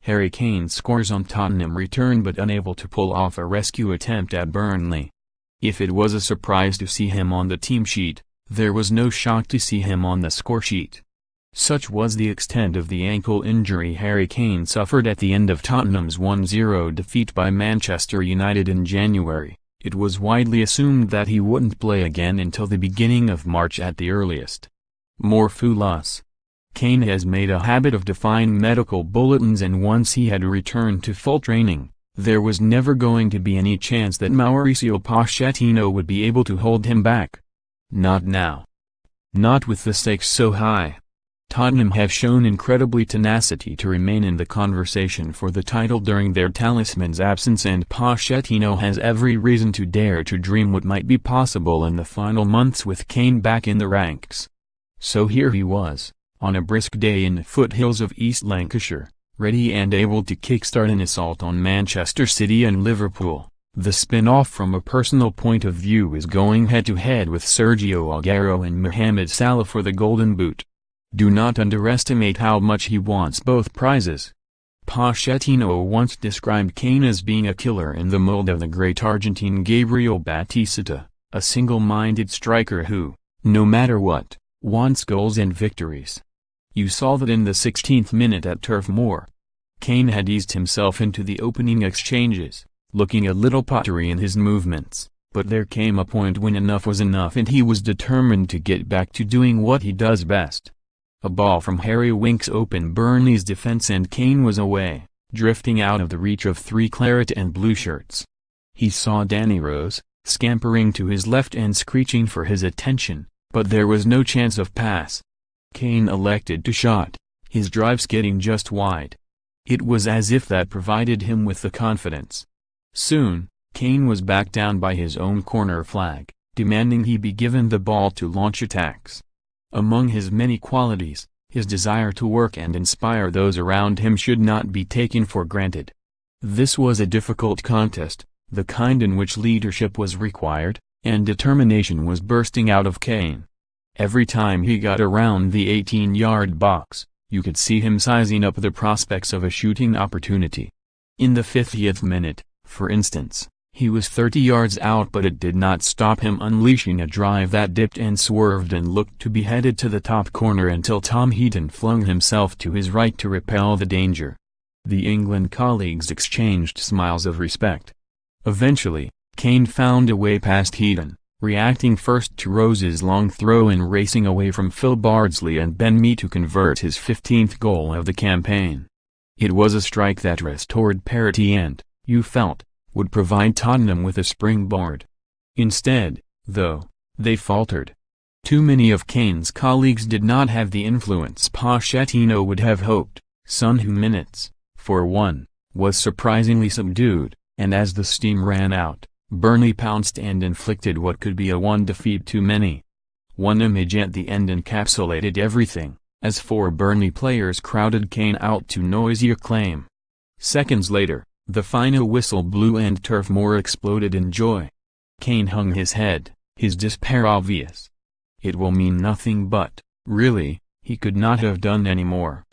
Harry Kane scores on Tottenham return but unable to pull off a rescue attempt at Burnley. If it was a surprise to see him on the team sheet, there was no shock to see him on the score sheet. Such was the extent of the ankle injury Harry Kane suffered at the end of Tottenham's 1-0 defeat by Manchester United in January. It was widely assumed that he wouldn't play again until the beginning of March at the earliest. More fool us. Kane has made a habit of defying medical bulletins, and once he had returned to full training, there was never going to be any chance that Mauricio Pochettino would be able to hold him back. Not now. Not with the stakes so high. Tottenham have shown incredibly tenacity to remain in the conversation for the title during their talisman's absence, and Pochettino has every reason to dare to dream what might be possible in the final months with Kane back in the ranks. So here he was, on a brisk day in the foothills of East Lancashire, ready and able to kickstart an assault on Manchester City and Liverpool. The spin-off from a personal point of view is going head-to-head with Sergio Aguero and Mohamed Salah for the Golden Boot. Do not underestimate how much he wants both prizes. Pochettino once described Kane as being a killer in the mold of the great Argentine Gabriel Batista, a single-minded striker who, no matter what, wants goals and victories. You saw that in the 16th minute at Turf Moor. Kane had eased himself into the opening exchanges, looking a little pottery in his movements, but there came a point when enough was enough and he was determined to get back to doing what he does best. A ball from Harry Winks opened Burnley's defence and Kane was away, drifting out of the reach of three claret and blue shirts. He saw Danny Rose, scampering to his left and screeching for his attention, but there was no chance of pass. Kane elected to shot, his drive skidding just wide. It was as if that provided him with the confidence. Soon, Kane was back down by his own corner flag, demanding he be given the ball to launch attacks. Among his many qualities, his desire to work and inspire those around him should not be taken for granted. This was a difficult contest, the kind in which leadership was required, and determination was bursting out of Kane. Every time he got around the 18-yard box, you could see him sizing up the prospects of a shooting opportunity. In the 50th minute, for instance, he was 30 yards out, but it did not stop him unleashing a drive that dipped and swerved and looked to be headed to the top corner until Tom Heaton flung himself to his right to repel the danger. The England colleagues exchanged smiles of respect. Eventually, Kane found a way past Heaton, reacting first to Rose's long throw and racing away from Phil Bardsley and Ben Mee to convert his 15th goal of the campaign. It was a strike that restored parity and, you felt, would provide Tottenham with a springboard. Instead, though, they faltered. Too many of Kane's colleagues did not have the influence Pochettino would have hoped. Son, who minutes, for one, was surprisingly subdued, and as the steam ran out, Burnley pounced and inflicted what could be a one defeat too many. One image at the end encapsulated everything, as four Burnley players crowded Kane out to noisy acclaim. Seconds later, the final whistle blew and Turf Moor exploded in joy. Kane hung his head, his despair obvious. It will mean nothing but, really, he could not have done any more.